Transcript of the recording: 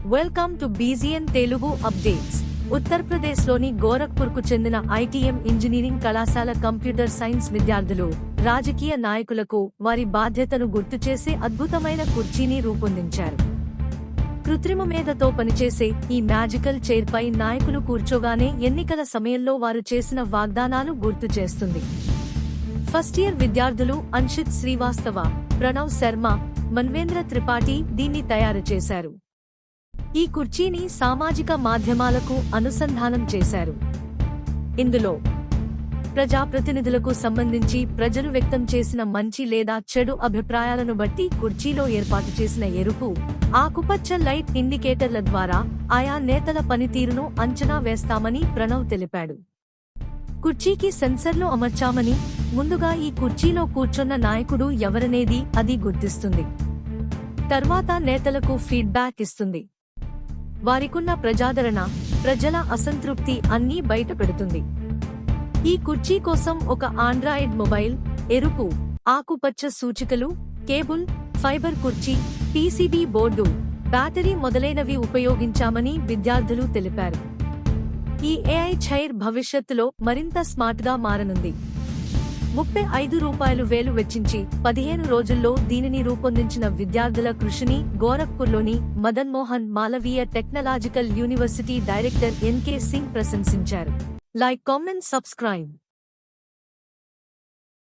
Welcome to బీజీఎన్ Telugu updates. ఉత్తరప్రదేశ్లోని గోరఖ్పూర్కు చెందిన ITM engineering కళాశాల కంప్యూటర్ సైన్స్ విద్యార్థులు రాజకీయ నాయకులకు వారి బాధ్యతను గుర్తుచేసే అద్భుతమైన కుర్చీని రూపొందించారు. కృత్రిమ మేధతో పనిచేసే ఈ మ్యాజికల్ చైర్పై నాయకులు కూర్చోగానే ఎన్నికల సమయంలో వారు చేసిన వాగ్దానాలు గుర్తు చేస్తుంది. ఫస్ట్ ఇయర్ విద్యార్థులు అన్షిత్ శ్రీవాస్తవ, ప్రణవ్ శర్మ, మన్వేంద్ర త్రిపాఠి దీన్ని తయారు చేశారు. ఈ కుర్చీని సామాజిక మాధ్యమాలకు అనుసంధానం చేశారు. ఇందులో ప్రజాప్రతినిధులకు సంబంధించి ప్రజలు వ్యక్తం చేసిన మంచి లేదా చెడు అభిప్రాయాలను బట్టి కుర్చీలో ఏర్పాటు చేసిన ఎరుపు, ఆకుపచ్చ లైట్ ఇండికేటర్ల ద్వారా ఆయా నేతల పనితీరును అంచనా వేస్తామని ప్రణవ్ తెలిపాడు. కుర్చీకి సెన్సర్లు అమర్చామని, ముందుగా ఈ కుర్చీలో కూర్చున్న నాయకుడు ఎవరనేది అది గుర్తిస్తుంది. తర్వాత నేతలకు ఫీడ్బ్యాక్ ఇస్తుంది. వారికున్న ప్రజాదరణ, ప్రజల అసంతృప్తి అన్నీ బయటపెడుతుంది. ఈ కుర్చీ కోసం ఒక ఆండ్రాయిడ్ మొబైల్, ఎరుపు, ఆకుపచ్చ సూచికలు, కేబుల్, ఫైబర్ కుర్చీ, పీసీబీ బోర్డు, బ్యాటరీ మొదలైనవి ఉపయోగించామని విద్యార్థులు తెలిపారు. ఈ ఏఐ చైర్ భవిష్యత్తులో మరింత స్మార్ట్గా మారనుంది. రూ. 35,000 వెచ్చించి 15 రోజుల్లో దీనిని రూపొందించిన విద్యార్థుల కృషిని గోరఖ్పూర్లోని Madan Mohan Malaviya technological university director N K Singh ప్రశంసించారు. Like, comment, subscribe.